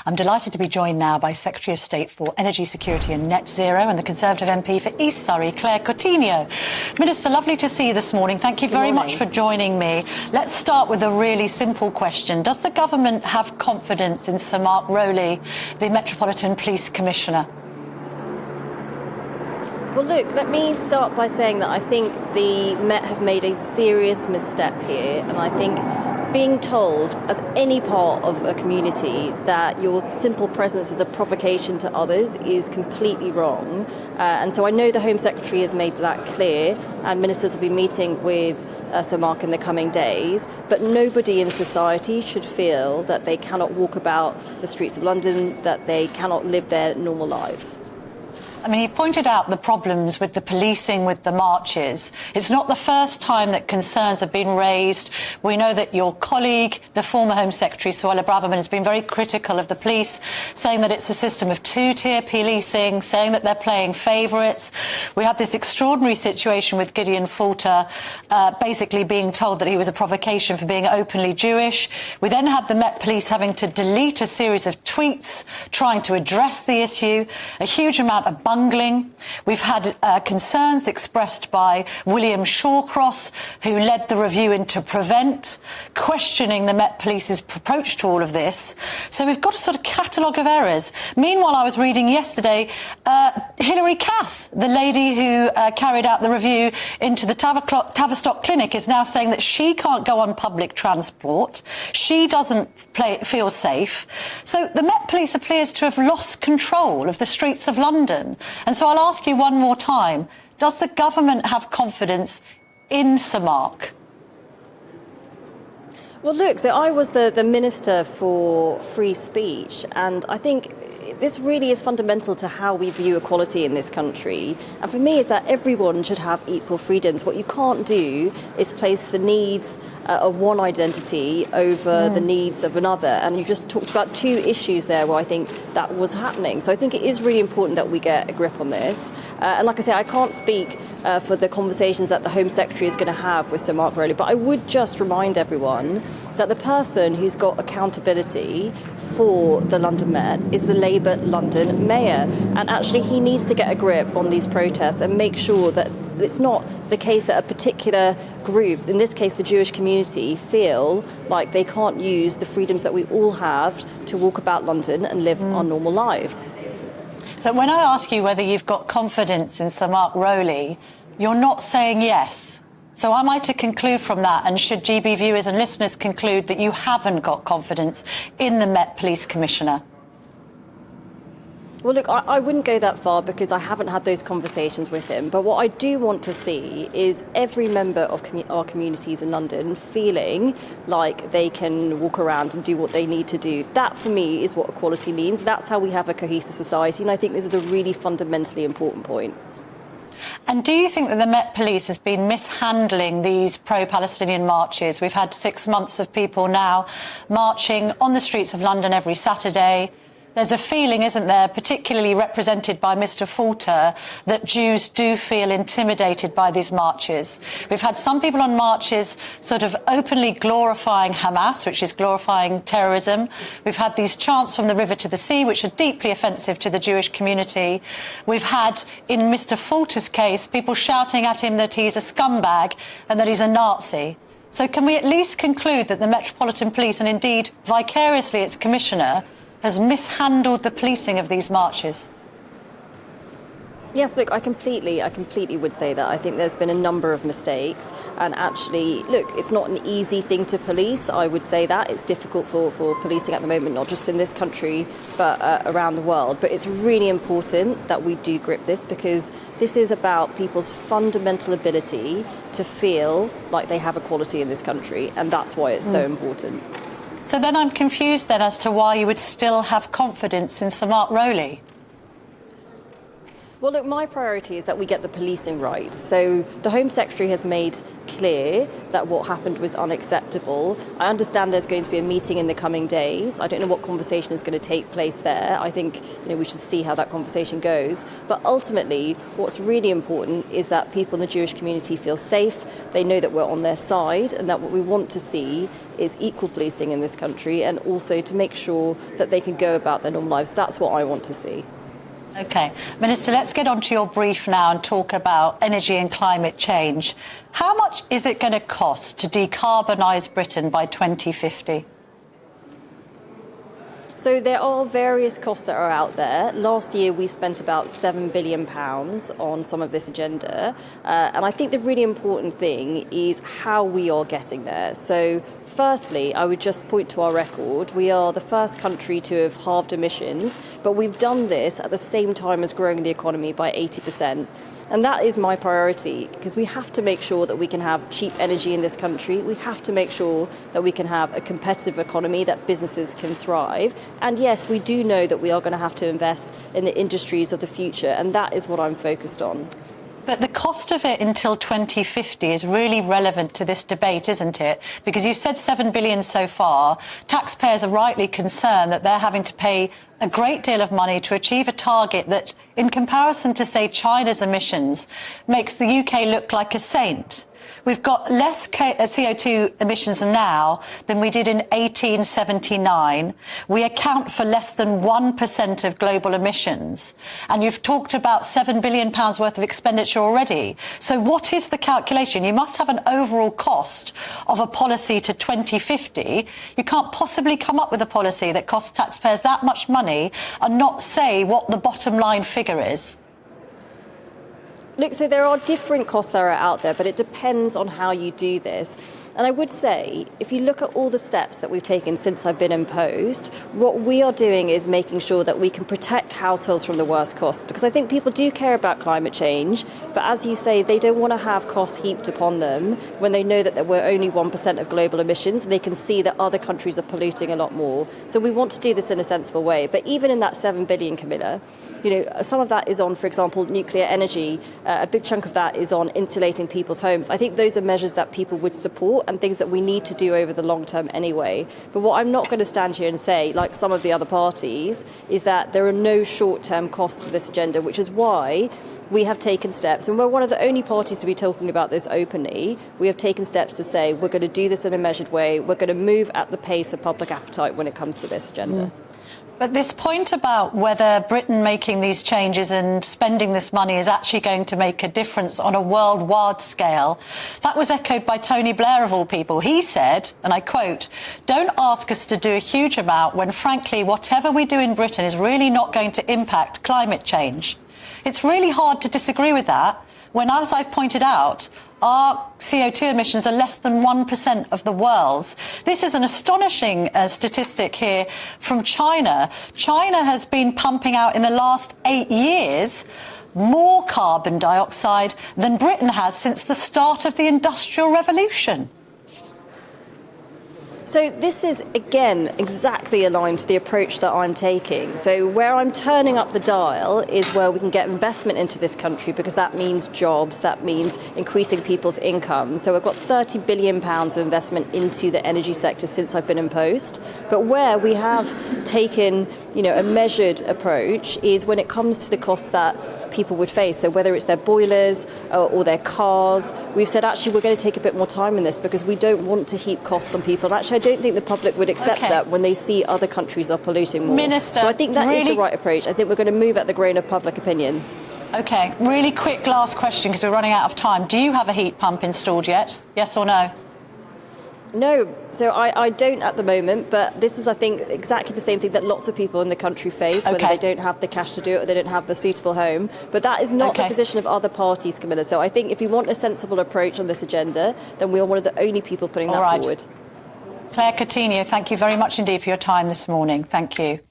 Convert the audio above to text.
I'm delighted to be joined now by Secretary of State for Energy Security and Net Zero and the Conservative MP for East Surrey, Claire Coutinho. Minister, lovely to see you this morning. Thank you very much for joining me. Let's start with a really simple question. Does the government have confidence in Sir Mark Rowley, the Metropolitan Police Commissioner? Well, look, let me start by saying that I think the Met have made a serious misstep here, and I think being told, as any part of a community, that your simple presence is a provocation to others is completely wrong. And so I know the Home Secretary has made that clear, and ministers will be meeting with Sir Mark in the coming days, but nobody in society should feel that they cannot walk about the streets of London, that they cannot live their normal lives. I mean, you've pointed out the problems with the policing, with the marches. It's not the first time that concerns have been raised. We know that your colleague, the former Home Secretary, Suella Braverman, has been very critical of the police, saying that it's a system of two-tier policing, saying that they're playing favourites. We had this extraordinary situation with Gideon Falter basically being told that he was a provocation for being openly Jewish. We then had the Met Police having to delete a series of tweets trying to address the issue, a huge amount of bungling. We've had concerns expressed by William Shawcross, who led the review into Prevent, questioning the Met Police's approach to all of this. So we've got a sort of catalogue of errors. Meanwhile, I was reading yesterday, Hilary Cass, the lady who carried out the review into the Tavistock Clinic, is now saying that she can't go on public transport. She doesn't feel safe. So the Met Police appears to have lost control of the streets of London. And so I'll ask you one more time, does the government have confidence in Sir Mark? Well, look, so I was the Minister for Free Speech, and I think this really is fundamental to how we view equality in this country. And for me, is that everyone should have equal freedoms. What you can't do is place the needs of one identity over the needs of another. And you just talked about two issues there where I think that was happening. So I think it is really important that we get a grip on this. And like I say, I can't speak for the conversations that the Home Secretary is going to have with Sir Mark Rowley, but I would just remind everyone that the person who's got accountability for the London Met is the Labour London Mayor. And actually he needs to get a grip on these protests and make sure that it's not the case that a particular group, in this case the Jewish community, feel like they can't use the freedoms that we all have to walk about London and live our normal lives. So when I ask you whether you've got confidence in Sir Mark Rowley, you're not saying yes. So am I to conclude from that, and should GB viewers and listeners conclude that you haven't got confidence in the Met Police Commissioner? Well, look, I wouldn't go that far because I haven't had those conversations with him. But what I do want to see is every member of our communities in London feeling like they can walk around and do what they need to do. That, for me, is what equality means. That's how we have a cohesive society. And I think this is a really fundamentally important point. And do you think that the Met Police has been mishandling these pro-Palestinian marches? We've had 6 months of people now marching on the streets of London every Saturday. There's a feeling, isn't there, particularly represented by Mr. Falter, that Jews do feel intimidated by these marches. We've had some people on marches sort of openly glorifying Hamas, which is glorifying terrorism. We've had these chants from the river to the sea, which are deeply offensive to the Jewish community. We've had, in Mr. Falter's case, people shouting at him that he's a scumbag and that he's a Nazi. So can we at least conclude that the Metropolitan Police, and indeed vicariously its commissioner, has mishandled the policing of these marches? Yes, look, I completely would say that. I think there's been a number of mistakes, and actually, look, it's not an easy thing to police. I would say that it's difficult for policing at the moment, not just in this country, but around the world. But it's really important that we do grip this, because this is about people's fundamental ability to feel like they have equality in this country, and that's why it's so important. So then I'm confused then as to why you would still have confidence in Sir Mark Rowley. Well, look, my priority is that we get the policing right. So the Home Secretary has made clear that what happened was unacceptable. I understand there's going to be a meeting in the coming days. I don't know what conversation is going to take place there. I think we should see how that conversation goes. But ultimately, what's really important is that people in the Jewish community feel safe. They know that we're on their side, and that what we want to see is equal policing in this country, and also to make sure that they can go about their normal lives. That's what I want to see. OK. Minister, let's get on to your brief now and talk about energy and climate change. How much is it going to cost to decarbonise Britain by 2050? So there are various costs that are out there. Last year we spent about £7 billion on some of this agenda. And I think the really important thing is how we are getting there. So firstly, I would just point to our record. We are the first country to have halved emissions, but we've done this at the same time as growing the economy by 80%. And that is my priority, because we have to make sure that we can have cheap energy in this country. We have to make sure that we can have a competitive economy, that businesses can thrive. And yes, we do know that we are going to have to invest in the industries of the future, and that is what I'm focused on. But the cost of it until 2050 is really relevant to this debate, isn't it? Because you said $7 billion so far. Taxpayers are rightly concerned that they're having to pay a great deal of money to achieve a target that, in comparison to, say, China's emissions, makes the UK look like a saint. We've got less CO2 emissions now than we did in 1879. We account for less than 1% of global emissions. And you've talked about £7 billion worth of expenditure already. So what is the calculation? You must have an overall cost of a policy to 2050. You can't possibly come up with a policy that costs taxpayers that much money and not say what the bottom line figure is. Look, so there are different costs that are out there, but it depends on how you do this. And I would say, if you look at all the steps that we've taken since I've been imposed, what we are doing is making sure that we can protect households from the worst costs. Because I think people do care about climate change, but as you say, they don't want to have costs heaped upon them when they know that we're only 1% of global emissions, and they can see that other countries are polluting a lot more. So we want to do this in a sensible way. But even in that $7 billion, Camilla, some of that is on, for example, nuclear energy. A big chunk of that is on insulating people's homes. I think those are measures that people would support and things that we need to do over the long term anyway. But what I'm not going to stand here and say, like some of the other parties, is that there are no short-term costs to this agenda, which is why we have taken steps, and we're one of the only parties to be talking about this openly. We have taken steps to say we're going to do this in a measured way. We're going to move at the pace of public appetite when it comes to this agenda. But this point about whether Britain making these changes and spending this money is actually going to make a difference on a worldwide scale, that was echoed by Tony Blair, of all people. He said, and I quote, "Don't ask us to do a huge amount when, frankly, whatever we do in Britain is really not going to impact climate change." It's really hard to disagree with that when, as I've pointed out, our CO2 emissions are less than 1% of the world's. This is an astonishing statistic here from China. China has been pumping out in the last 8 years more carbon dioxide than Britain has since the start of the Industrial Revolution. So this is, again, exactly aligned to the approach that I'm taking. So where I'm turning up the dial is where we can get investment into this country, because that means jobs, that means increasing people's income. So I've got £30 billion of investment into the energy sector since I've been imposed. But where we have taken, a measured approach is when it comes to the costs that people would face. So whether it's their boilers or their cars, we've said actually we're going to take a bit more time in this because we don't want to heap costs on people. Actually, I don't think the public would accept that when they see other countries are polluting more. Minister, so I think that is the right approach. I think we're going to move at the grain of public opinion. OK, really quick last question because we're running out of time. Do you have a heat pump installed yet? Yes or no? No, so I don't at the moment, but this is, I think, exactly the same thing that lots of people in the country face, whether they don't have the cash to do it or they don't have the suitable home. But that is not the position of other parties, Camilla. So I think if you want a sensible approach on this agenda, then we are one of the only people putting that forward. Claire Coutinho, thank you very much indeed for your time this morning. Thank you.